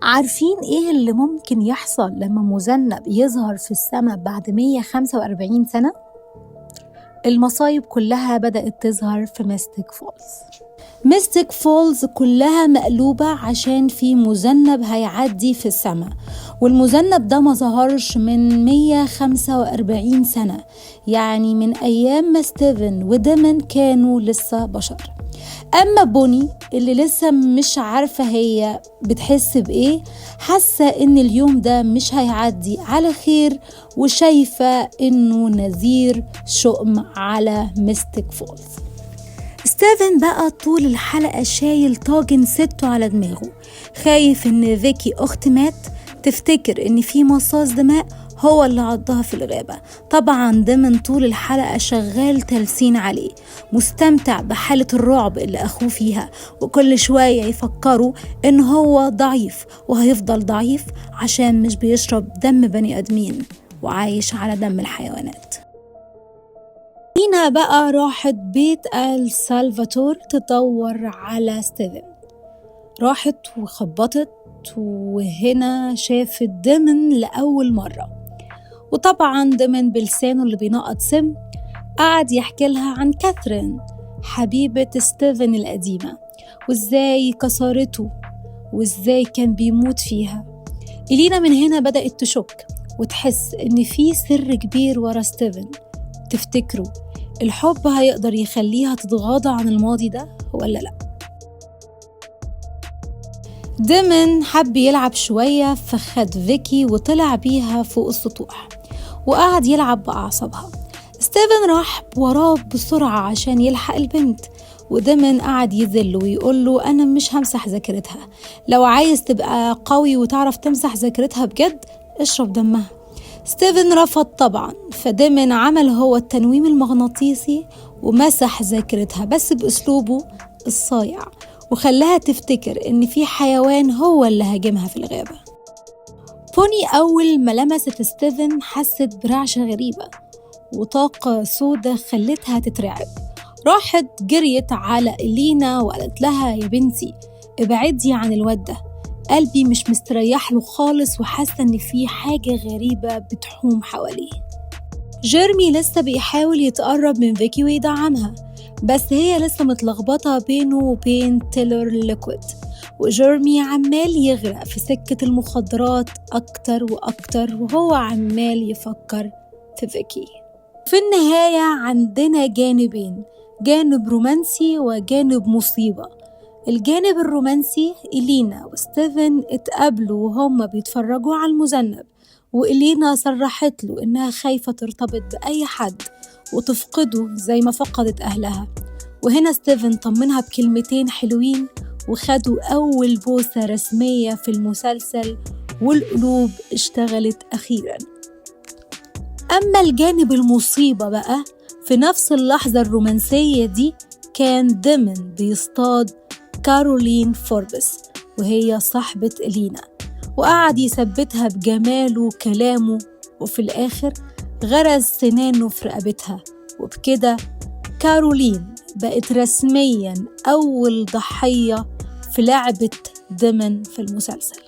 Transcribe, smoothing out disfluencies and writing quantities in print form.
عارفين إيه اللي ممكن يحصل لما مذنب يظهر في السماء بعد 145 سنة؟ المصايب كلها بدأت تظهر في ميستيك فولز. ميستيك فولز كلها مقلوبة عشان في مذنب هيعدي في السماء، والمذنب ده ما ظهرش من 145 سنة، يعني من أيام ما ستيفن وديمن كانوا لسه بشر. أما بوني اللي لسه مش عارفة هي بتحس بإيه، حاسة إن اليوم ده مش هيعدي على خير، وشايفة إنه نذير شؤم على ميستيك فولز. ستيفن بقى طول الحلقة شايل طاجن سته على دماغه، خايف إن فيكي أخت مات تفتكر إن في مصاص دماء هو اللي عضها في الغابة. طبعا ديمن طول الحلقة شغال تلسين عليه، مستمتع بحالة الرعب اللي أخوه فيها، وكل شوية يفكروا إن هو ضعيف وهيفضل ضعيف عشان مش بيشرب دم بني آدمين وعايش على دم الحيوانات. لينا بقى راحت بيت آل سالفاتور تدور على ستيفن. راحت وخبطت، وهنا شافت ديمن لأول مرة، وطبعا ديمن بلسانه اللي بينقط سم قعد يحكي لها عن كاثرين حبيبة ستيفن القديمة، وازاي كسرته وازاي كان بيموت فيها. إلينا من هنا بدأت تشك وتحس إن في سر كبير ورا ستيفن. تفتكروا الحب هيقدر يخليها تتغاضى عن الماضي ده ولا لأ؟ ديمن حب يلعب شوية، فخد فيكي وطلع بيها فوق السطوح وقعد يلعب بأعصابها. ستيفن راح وراه بسرعة عشان يلحق البنت، وديمن قعد يذل ويقول له أنا مش همسح ذاكرتها، لو عايز تبقى قوي وتعرف تمسح ذاكرتها بجد اشرب دمها. ستيفن رفض طبعا، فديمن عمل هو التنويم المغناطيسي ومسح ذاكرتها بس بأسلوبه الصايع، وخلاها تفتكر إن في حيوان هو اللي هاجمها في الغابة. بوني أول ما لمست ستيفن حست برعشة غريبة وطاقة سودة خلتها تترعب. راحت جريت على إلينا وقالت لها يا بنتي ابعدي عن الواد ده، قلبي مش مستريح له خالص وحاسة إن في حاجة غريبة بتحوم حواليه. جيرمي لسه بيحاول يتقرب من فيكي ويدعمها، بس هي لسه متلخبطة بينه وبين تيلر ليكويد، وجيرمي عمال يغرق في سكة المخدرات أكتر وأكتر، وهو عمال يفكر في فيكي. في النهاية عندنا جانبين، جانب رومانسي وجانب مصيبة. الجانب الرومانسي إلينا وستيفن اتقابلوا وهم بيتفرجوا على المذنب، وإلينا صرحت له إنها خايفة ترتبط بأي حد وتفقده زي ما فقدت أهلها، وهنا ستيفن طمنها بكلمتين حلوين وخدوا أول بوسة رسمية في المسلسل، والقلوب اشتغلت أخيراً. أما الجانب المصيبة بقى، في نفس اللحظة الرومانسية دي كان ديمن بيصطاد كارولين فوربس وهي صاحبة إلينا، وقعد يثبتها بجماله وكلامه، وفي الآخر غرز سنانه في رقبتها، وبكده كارولين بقت رسمياً أول ضحية في لعبة ديمن في المسلسل.